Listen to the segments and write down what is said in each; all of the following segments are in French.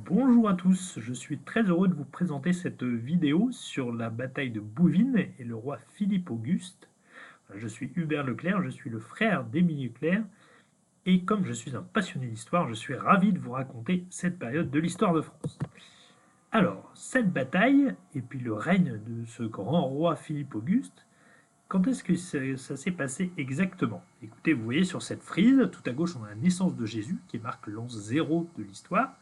Bonjour à tous, je suis très heureux de vous présenter cette vidéo sur la bataille de Bouvines et le roi Philippe Auguste. Je suis Hubert Leclerc, je suis le frère d'Émilie Leclerc et comme je suis un passionné d'histoire, je suis ravi de vous raconter cette période de l'histoire de France. Alors, cette bataille et puis le règne de ce grand roi Philippe Auguste, quand est-ce que ça s'est passé exactement? Écoutez, vous voyez sur cette frise, tout à gauche on a la naissance de Jésus qui marque l'an 0 de l'histoire.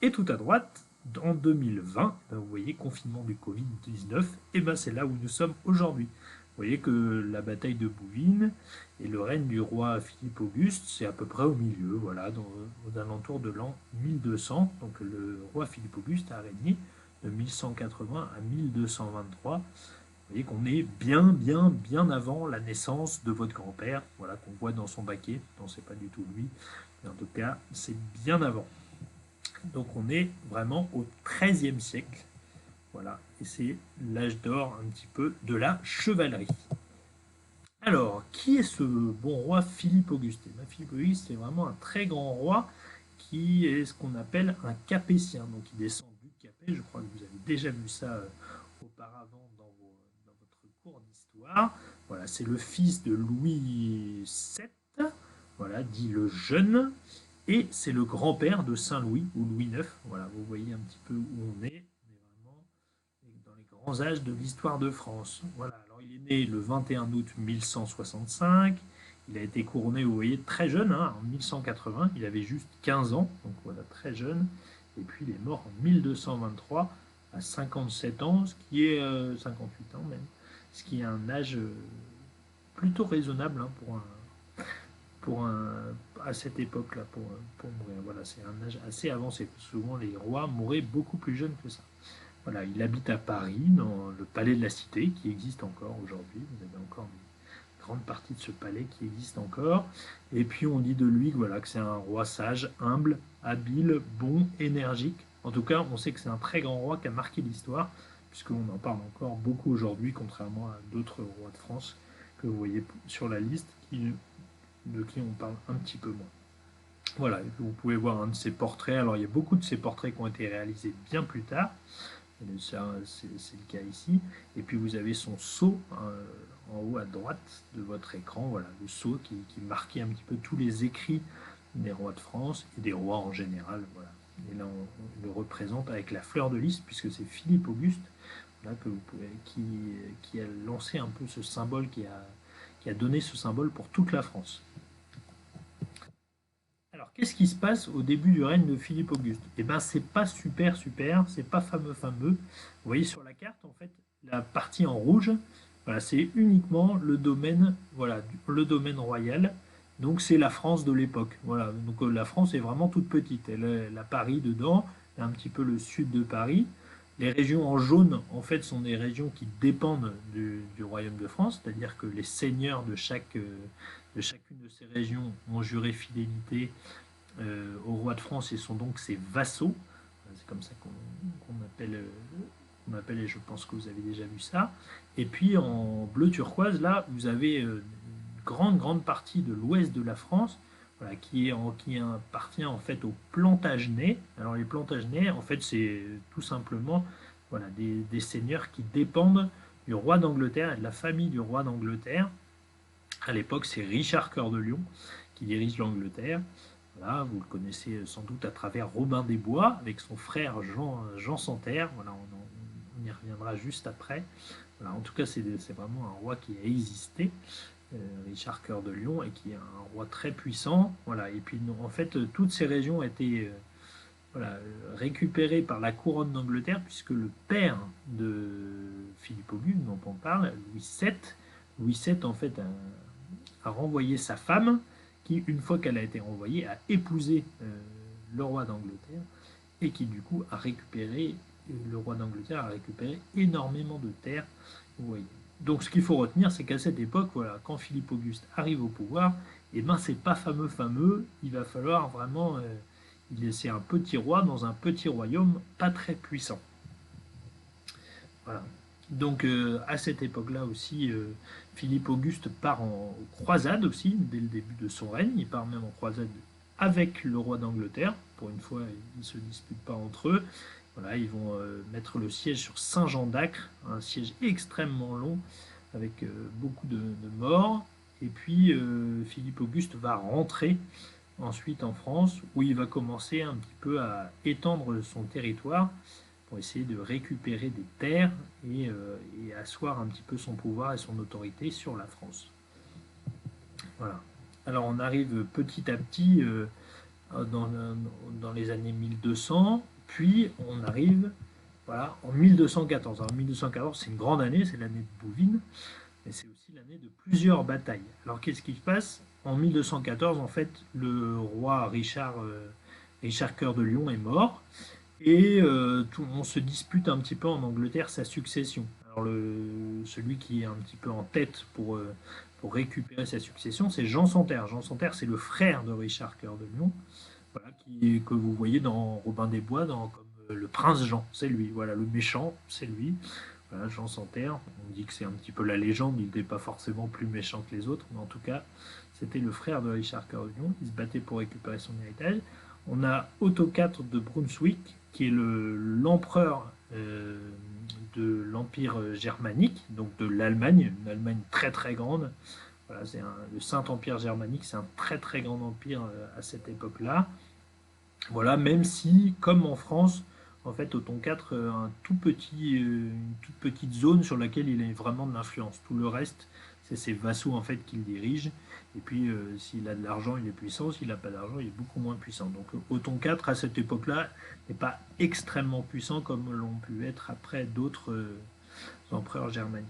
Et tout à droite, en 2020, vous voyez, confinement du Covid-19, et ben c'est là où nous sommes aujourd'hui. Vous voyez que la bataille de Bouvines et le règne du roi Philippe Auguste, c'est à peu près au milieu, voilà, aux alentours de l'an 1200. Donc le roi Philippe Auguste a régné de 1180 à 1223. Vous voyez qu'on est bien avant la naissance de votre grand-père, voilà, qu'on voit dans son baquet. Non, c'est pas du tout lui, mais en tout cas, c'est bien avant. Donc on est vraiment au XIIIe siècle. Voilà, et c'est l'âge d'or un petit peu de la chevalerie. Alors, qui est ce bon roi Philippe Auguste? Philippe Auguste, c'est vraiment un très grand roi qui est ce qu'on appelle un capétien. Donc il descend du Capet, je crois que vous avez déjà vu ça auparavant dans votre cours d'histoire. Voilà, c'est le fils de Louis VII, voilà, dit le Jeune, et c'est le grand-père de Saint-Louis ou Louis IX. Voilà, vous voyez un petit peu où on est. On est vraiment dans les grands âges de l'histoire de France. Voilà, alors il est né le 21 août 1165. Il a été couronné, vous voyez, très jeune, hein, en 1180. Il avait juste 15 ans, donc voilà, très jeune. Et puis il est mort en 1223 à 57 ans, ce qui est 58 ans même, ce qui est un âge plutôt raisonnable, hein, à cette époque-là pour mourir. Voilà, c'est un âge assez avancé. Souvent, les rois mouraient beaucoup plus jeunes que ça. Voilà, il habite à Paris, dans le palais de la Cité, qui existe encore aujourd'hui. Vous avez encore une grande partie de ce palais qui existe encore. Et puis, on dit de lui voilà, que c'est un roi sage, humble, habile, bon, énergique. En tout cas, on sait que c'est un très grand roi qui a marqué l'histoire, puisqu'on en parle encore beaucoup aujourd'hui, contrairement à d'autres rois de France que vous voyez sur la liste, de qui on parle un petit peu moins. Voilà, vous pouvez voir un de ses portraits. Alors, il y a beaucoup de ses portraits qui ont été réalisés bien plus tard. C'est le cas ici. Et puis, vous avez son sceau en haut à droite de votre écran. Voilà, le sceau qui marquait un petit peu tous les écrits des rois de France et des rois en général. Voilà. Et là, on le représente avec la fleur de lys, puisque c'est Philippe Auguste là, qui a lancé un peu ce symbole, qui a donné ce symbole pour toute la France. Alors, qu'est-ce qui se passe au début du règne de Philippe Auguste? Eh bien, c'est pas super, c'est pas fameux. Vous voyez sur la carte, en fait, la partie en rouge, voilà, c'est uniquement le domaine, voilà, le domaine royal. Donc, c'est la France de l'époque. Voilà, donc la France est vraiment toute petite. Elle a Paris dedans, un petit peu le sud de Paris. Les régions en jaune, en fait, sont des régions qui dépendent du royaume de France, c'est-à-dire que les seigneurs de chacune de ces régions ont juré fidélité au roi de France et sont donc ses vassaux. C'est comme ça qu'on appelle, et je pense que vous avez déjà vu ça. Et puis en bleu turquoise, là, vous avez une grande partie de l'ouest de la France, voilà, qui appartient en fait aux Plantagenets. Alors les Plantagenets, en fait, c'est tout simplement voilà, des seigneurs qui dépendent du roi d'Angleterre et de la famille du roi d'Angleterre. À l'époque, c'est Richard Cœur de Lion qui dirige l'Angleterre. Voilà, vous le connaissez sans doute à travers Robin des Bois, avec son frère Jean Santerre. Voilà, on y reviendra juste après. Voilà, en tout cas, c'est vraiment un roi qui a existé, Richard Cœur de Lion, et qui est un roi très puissant. Voilà, et puis en fait, toutes ces régions ont été voilà, récupérées par la couronne d'Angleterre, puisque le père de Philippe Auguste, dont on parle, Louis VII en fait a renvoyé sa femme, qui, une fois qu'elle a été renvoyée, a épousé le roi d'Angleterre, et qui, du coup, le roi d'Angleterre a récupéré énormément de terres. Vous voyez. Donc, ce qu'il faut retenir, c'est qu'à cette époque, voilà, quand Philippe Auguste arrive au pouvoir, eh ben, c'est pas fameux. Il va falloir vraiment. C'est un petit roi dans un petit royaume pas très puissant. Voilà. Donc à cette époque-là aussi, Philippe Auguste part en croisade aussi, dès le début de son règne. Il part même en croisade avec le roi d'Angleterre. pour une fois, ils ne se disputent pas entre eux. Voilà, ils vont mettre le siège sur Saint-Jean d'Acre, un siège extrêmement long avec beaucoup de morts. Et puis Philippe Auguste va rentrer ensuite en France où il va commencer un petit peu à étendre son territoire pour essayer de récupérer des terres et asseoir un petit peu son pouvoir et son autorité sur la France. Voilà. Alors on arrive petit à petit dans les années 1200, puis on arrive voilà, en 1214. Alors 1214, c'est une grande année, c'est l'année de Bouvines, mais c'est aussi l'année de plusieurs batailles. Alors qu'est-ce qui se passe? En 1214, en fait, le roi Richard Cœur de Lion est mort, et on se dispute un petit peu en Angleterre sa succession. Alors celui qui est un petit peu en tête pour récupérer sa succession, c'est Jean Santerre. Jean Santerre, c'est le frère de Richard Cœur de Lion, voilà, que vous voyez dans Robin des Bois, comme le prince Jean, c'est lui. Voilà, le méchant, c'est lui. Voilà, Jean Santerre, on dit que c'est un petit peu la légende, il n'était pas forcément plus méchant que les autres, mais en tout cas, c'était le frère de Richard Cœur de Lion, il se battait pour récupérer son héritage. On a Otto IV de Brunswick, qui est l'empereur de l'Empire germanique, donc de l'Allemagne, une Allemagne très très grande. Voilà, le Saint-Empire germanique, c'est un très très grand empire à cette époque-là. Voilà, même si, comme en France, en fait, Othon IV a une toute petite zone sur laquelle il a vraiment de l'influence. Tout le reste, c'est ses vassaux en fait qu'il dirige. Et puis, s'il a de l'argent, il est puissant. S'il n'a pas d'argent, il est beaucoup moins puissant. Donc, Othon IV, à cette époque-là, n'est pas extrêmement puissant comme l'ont pu être après d'autres empereurs germaniques.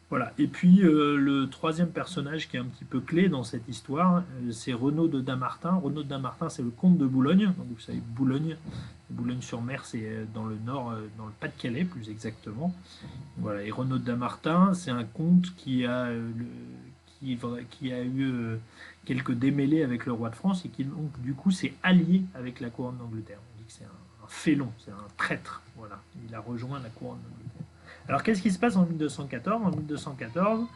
Voilà. Et puis, le troisième personnage qui est un petit peu clé dans cette histoire, c'est Renaud de Damartin. Renaud de Damartin, c'est le comte de Boulogne. Donc, vous savez, Boulogne-sur-Mer, c'est dans le nord, dans le Pas-de-Calais, plus exactement. Voilà. Et Renaud de Damartin, c'est un comte qui a eu quelques démêlés avec le roi de France et qui, donc, du coup, s'est allié avec la couronne d'Angleterre. On dit que c'est un félon, c'est un traître. Voilà. Il a rejoint la couronne d'Angleterre. Alors, qu'est-ce qui se passe en 1214? En 1214,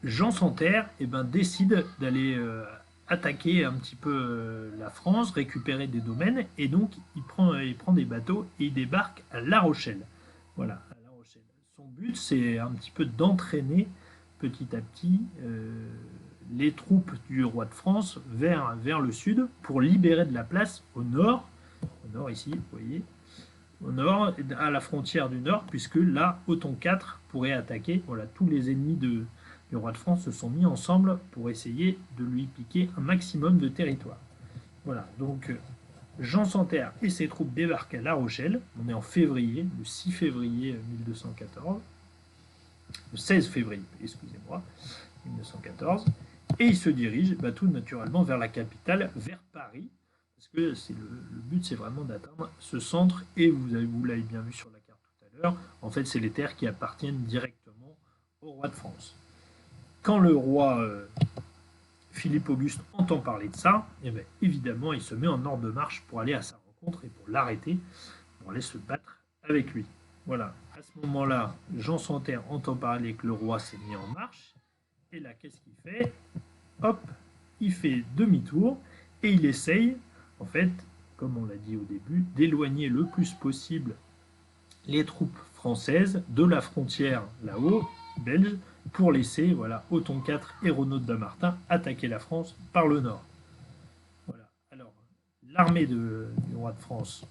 Jean Santerre décide d'aller attaquer un petit peu la France, récupérer des domaines, et donc il prend des bateaux et il débarque à La Rochelle. Voilà, à La Rochelle. Son but, c'est un petit peu d'entraîner petit à petit les troupes du roi de France vers le sud pour libérer de la place au nord ici, vous voyez, au nord, à la frontière du nord, puisque là, Othon IV pourrait attaquer. Voilà, tous les ennemis du roi de France se sont mis ensemble pour essayer de lui piquer un maximum de territoire. Voilà, donc Jean Santerre et ses troupes débarquent à La Rochelle. On est en février, le 6 février 1214. Le 16 février, excusez-moi, 1914. Et ils se dirigent tout naturellement vers la capitale, vers Paris. Parce que le but, c'est vraiment d'atteindre ce centre, et vous l'avez bien vu sur la carte tout à l'heure, en fait, c'est les terres qui appartiennent directement au roi de France. Quand le roi Philippe Auguste entend parler de ça, évidemment, il se met en ordre de marche pour aller à sa rencontre et pour l'arrêter, pour aller se battre avec lui. Voilà, à ce moment-là, Jean Santerre entend parler que le roi s'est mis en marche, et là, qu'est-ce qu'il fait? Hop, il fait demi-tour, et il essaye, en fait, comme on l'a dit au début, d'éloigner le plus possible les troupes françaises de la frontière là-haut, belge, pour laisser Othon IV et Renaud de Damartin attaquer la France par le nord. Voilà. Alors, l'armée du roi de France,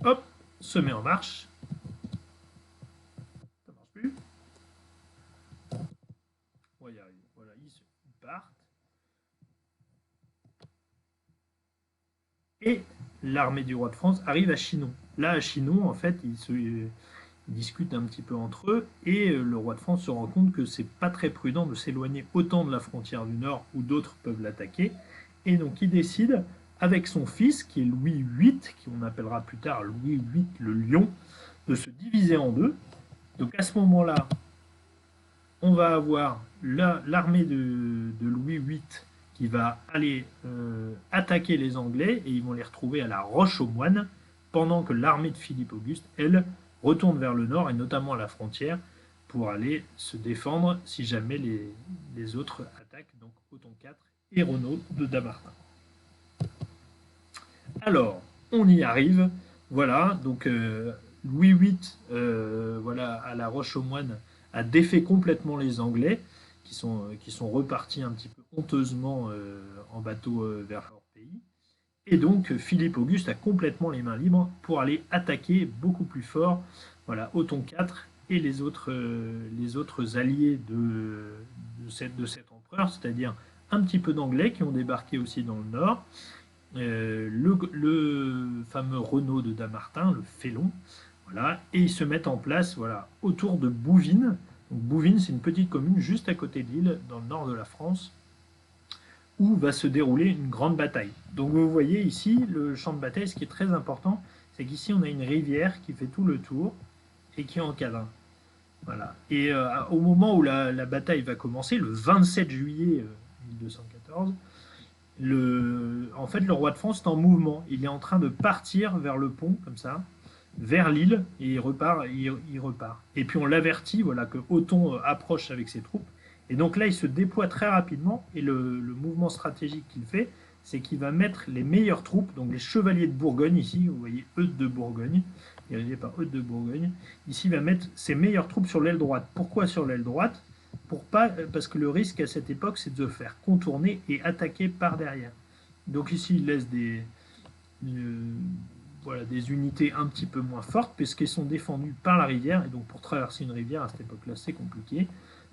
hop, se met en marche. Ça marche plus. On va y arriver. Voilà, ils partent. Et l'armée du roi de France arrive à Chinon. Là, à Chinon, en fait, ils discutent un petit peu entre eux, et le roi de France se rend compte que c'est pas très prudent de s'éloigner autant de la frontière du Nord où d'autres peuvent l'attaquer, et donc il décide, avec son fils, qui est Louis VIII, qu'on appellera plus tard Louis VIII le Lion, de se diviser en deux. Donc à ce moment-là, on va avoir l'armée de Louis VIII qui va aller attaquer les Anglais, et ils vont les retrouver à la Roche-aux-Moines, pendant que l'armée de Philippe Auguste, elle, retourne vers le nord, et notamment à la frontière, pour aller se défendre si jamais les autres attaquent, donc Othon IV et Renaud de Damartin. Alors, on y arrive. Voilà, donc Louis VIII, voilà, à la Roche-aux-Moines, a défait complètement les Anglais, qui sont repartis un petit peu honteusement en bateau vers leur pays. Et donc, Philippe Auguste a complètement les mains libres pour aller attaquer beaucoup plus fort, voilà, Othon IV et les autres alliés de cet empereur, c'est-à-dire un petit peu d'Anglais qui ont débarqué aussi dans le nord, le fameux Renaud de Damartin, le Félon, voilà, et ils se mettent en place, voilà, autour de Bouvines. Donc, Bouvines, c'est une petite commune juste à côté de Lille, dans le nord de la France, où va se dérouler une grande bataille. Donc vous voyez ici le champ de bataille, ce qui est très important, c'est qu'ici on a une rivière qui fait tout le tour et qui encadre. Voilà. Et au moment où la bataille va commencer, le 27 juillet 1214, en fait, le roi de France est en mouvement. Il est en train de partir vers le pont, comme ça, vers l'île, et il repart, il repart. Et puis on l'avertit, voilà, que Othon approche avec ses troupes. Et donc là, il se déploie très rapidement, et le mouvement stratégique qu'il fait, c'est qu'il va mettre les meilleures troupes, donc les chevaliers de Bourgogne, ici, vous voyez, Eudes de Bourgogne, dirigé par Eudes de Bourgogne. Ici, il va mettre ses meilleures troupes sur l'aile droite. Pourquoi sur l'aile droite? Parce que le risque à cette époque, c'est de se faire contourner et attaquer par derrière. Donc ici, il laisse euh, voilà, des unités un petit peu moins fortes, puisqu'elles sont défendues par la rivière, et donc pour traverser une rivière à cette époque-là, c'est compliqué.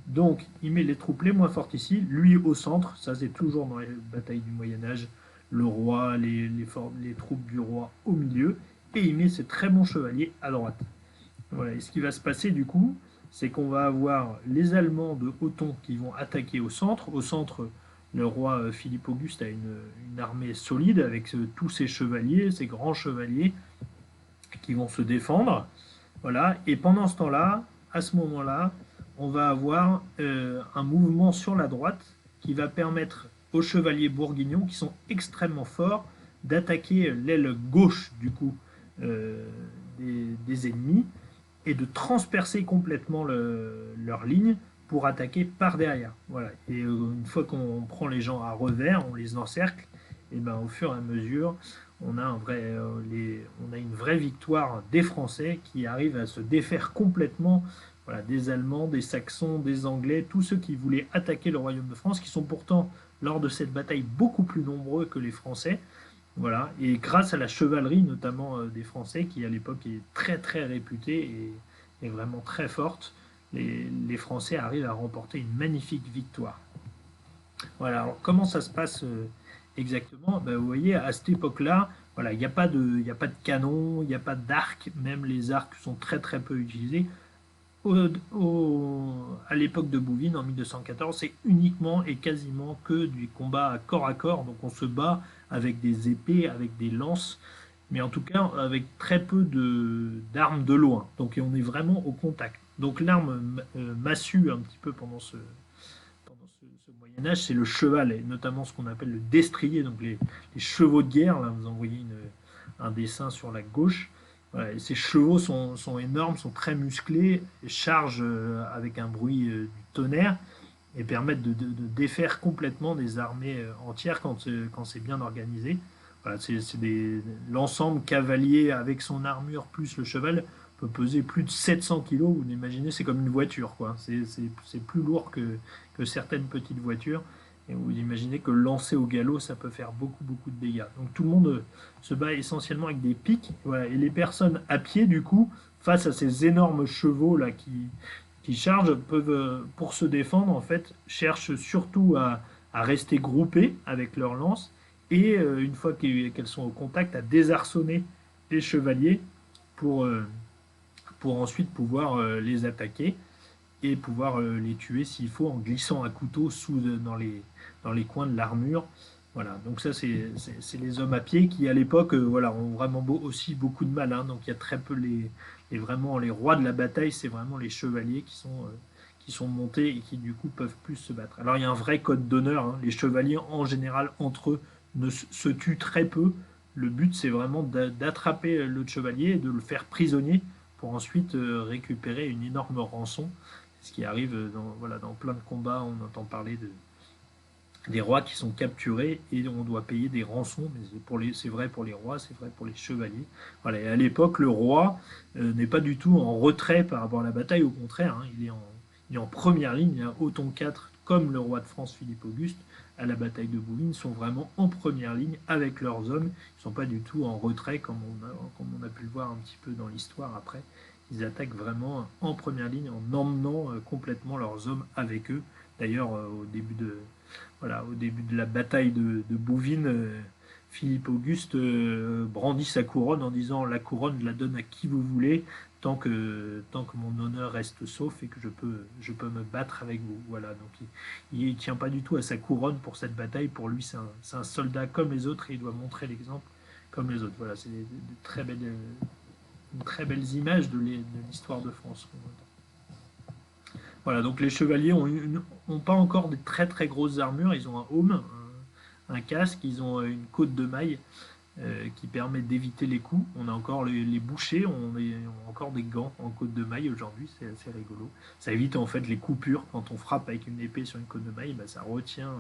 Donc il met les troupes les moins fortes ici, lui au centre, ça c'est toujours dans les batailles du Moyen-Âge, le roi, les troupes du roi au milieu, et il met ses très bons chevaliers à droite. Voilà. Et ce qui va se passer du coup, c'est qu'on va avoir les Allemands de Othon qui vont attaquer au centre. Au centre, le roi Philippe Auguste a une armée solide avec tous ses chevaliers, ses grands chevaliers qui vont se défendre. Voilà. Et pendant ce temps-là, à ce moment-là, on va avoir un mouvement sur la droite qui va permettre aux chevaliers bourguignons, qui sont extrêmement forts, d'attaquer l'aile gauche du coup des ennemis et de transpercer complètement leur ligne pour attaquer par derrière. Voilà. Et une fois qu'on prend les gens à revers, on les encercle, et ben au fur et à mesure, on a, on a une vraie victoire des Français qui arrivent à se défaire complètement, voilà, des Allemands, des Saxons, des Anglais, tous ceux qui voulaient attaquer le royaume de France, qui sont pourtant, lors de cette bataille, beaucoup plus nombreux que les Français. Voilà. Et grâce à la chevalerie, notamment des Français, qui à l'époque est très très réputée et vraiment très forte, les Français arrivent à remporter une magnifique victoire. Voilà. Alors comment ça se passe exactement? Ben, vous voyez, à cette époque-là, voilà, il n'y a pas a pas de canon, il n'y a pas d'arc, même les arcs sont très très peu utilisés. À l'époque de Bouvines, en 1214, c'est uniquement et quasiment que du combat à corps. Donc on se bat avec des épées, avec des lances, mais en tout cas avec très peu d'armes de loin. Donc on est vraiment au contact. Donc l'arme massue un petit peu pendant ce Moyen Âge, c'est le cheval, et notamment ce qu'on appelle le destrier, donc les chevaux de guerre. Là, vous en voyez un dessin sur la gauche. Voilà, et ces chevaux sont énormes, sont très musclés, chargent avec un bruit du tonnerre et permettent défaire complètement des armées entières quand c'est bien organisé. Voilà, l'ensemble cavalier avec son armure plus le cheval peut peser plus de 700 kilos. Vous imaginez, c'est comme une voiture, quoi. C'est plus lourd que certaines petites voitures. Et vous imaginez que lancer au galop, ça peut faire beaucoup, beaucoup de dégâts. Donc tout le monde se bat essentiellement avec des pics. Voilà. Et les personnes à pied, du coup, face à ces énormes chevaux là qui chargent, peuvent, pour se défendre, en fait, cherchent surtout à rester groupées avec leurs lances. Et une fois qu'elles sont au contact, à désarçonner les chevaliers pour, euh, pour ensuite pouvoir les attaquer et pouvoir les tuer s'il faut en glissant un couteau dans les coins de l'armure. Voilà, donc ça c'est les hommes à pied qui à l'époque voilà, ont vraiment aussi beaucoup de mal. Hein. Donc il y a très peu vraiment les rois de la bataille, c'est vraiment les chevaliers qui sont montés et qui du coup peuvent plus se battre. Alors il y a un vrai code d'honneur. Hein. Les chevaliers en général entre eux se tuent très peu. Le but c'est vraiment d'attraper le chevalier et de le faire prisonnier pour ensuite récupérer une énorme rançon. Ce qui arrive voilà, dans plein de combats, on entend parler des rois qui sont capturés et on doit payer des rançons, mais c'est vrai pour les rois, c'est vrai pour les chevaliers. Voilà, et à l'époque, le roi n'est pas du tout en retrait par rapport à la bataille, au contraire, hein, il est en première ligne. Hein. Othon IV, comme le roi de France Philippe Auguste, à la bataille de Bouvines, sont vraiment en première ligne avec leurs hommes. Ils ne sont pas du tout en retrait, comme on a pu le voir un petit peu dans l'histoire après. Ils attaquent vraiment en première ligne en emmenant complètement leurs hommes avec eux. D'ailleurs, au début de la bataille de Bouvines, Philippe Auguste brandit sa couronne en disant la couronne je la donne à qui vous voulez tant que mon honneur reste sauf et que je peux me battre avec vous. Voilà, donc il tient pas du tout à sa couronne pour cette bataille. Pour lui, c'est un soldat comme les autres et il doit montrer l'exemple comme les autres. Voilà, c'est très belles images de l'histoire de France. Voilà, donc les chevaliers ont pas encore des très très grosses armures, ils ont un aume, un casque, ils ont une côte de maille qui permet d'éviter les coups. On a encore les bouchers, on a encore des gants en côte de maille aujourd'hui, c'est assez rigolo. Ça évite en fait les coupures quand on frappe avec une épée sur une côte de maille, bah, ça retient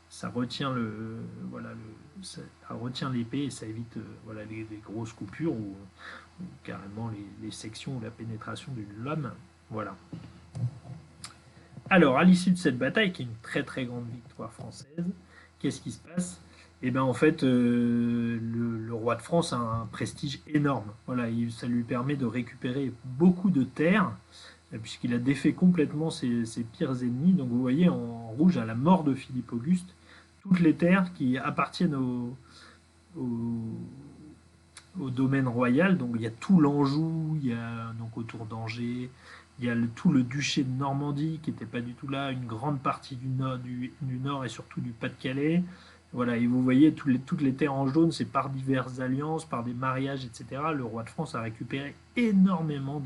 ça retient l'épée et ça évite voilà, les grosses coupures ou carrément les sections ou la pénétration d'une lame. Voilà. Alors, à l'issue de cette bataille, qui est une très très grande victoire française, qu'est-ce qui se passe? Eh bien, en fait, le roi de France a un prestige énorme. Voilà, ça lui permet de récupérer beaucoup de terres, puisqu'il a défait complètement ses pires ennemis. Donc, vous voyez en rouge, à la mort de Philippe Auguste, toutes les terres qui appartiennent au, au domaine royal. Donc, il y a tout l'Anjou, il y a donc autour d'Angers, il y a tout le duché de Normandie qui n'était pas du tout là, une grande partie du nord et surtout du Pas-de-Calais. Voilà, et vous voyez toutes les terres en jaune, c'est par diverses alliances, par des mariages, etc. Le roi de France a récupéré énormément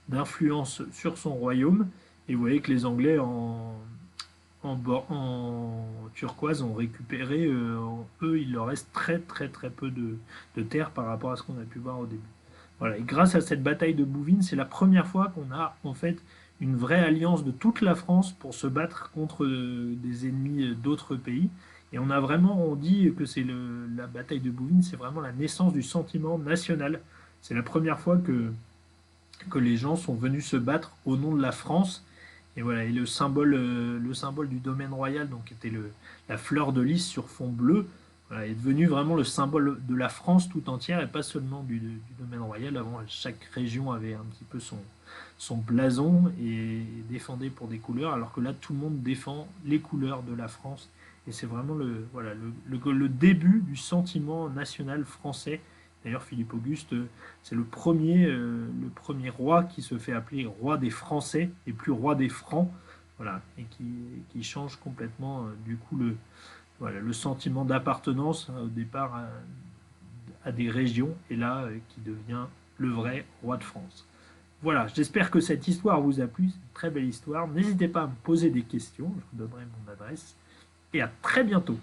d'influence sur son royaume. Et vous voyez que les Anglais en turquoise ont récupéré, eux, il leur reste très très très peu de terre par rapport à ce qu'on a pu voir au début. Voilà, et grâce à cette bataille de Bouvines, c'est la première fois qu'on a en fait une vraie alliance de toute la France pour se battre contre des ennemis d'autres pays. Et on dit que la bataille de Bouvines, c'est vraiment la naissance du sentiment national. C'est la première fois que les gens sont venus se battre au nom de la France. Et voilà, et le symbole du domaine royal, donc était la fleur de lys sur fond bleu, voilà, est devenu vraiment le symbole de la France tout entière et pas seulement du domaine royal. Avant, chaque région avait un petit peu son blason et défendait pour des couleurs, alors que là, tout le monde défend les couleurs de la France. Et c'est vraiment le début du sentiment national français. D'ailleurs, Philippe Auguste, c'est le premier roi qui se fait appeler roi des Français et plus roi des Francs, voilà, et qui change complètement du coup le sentiment d'appartenance au départ à des régions, et là qui devient le vrai roi de France. Voilà, j'espère que cette histoire vous a plu, c'est une très belle histoire. N'hésitez pas à me poser des questions, je vous donnerai mon adresse, et à très bientôt.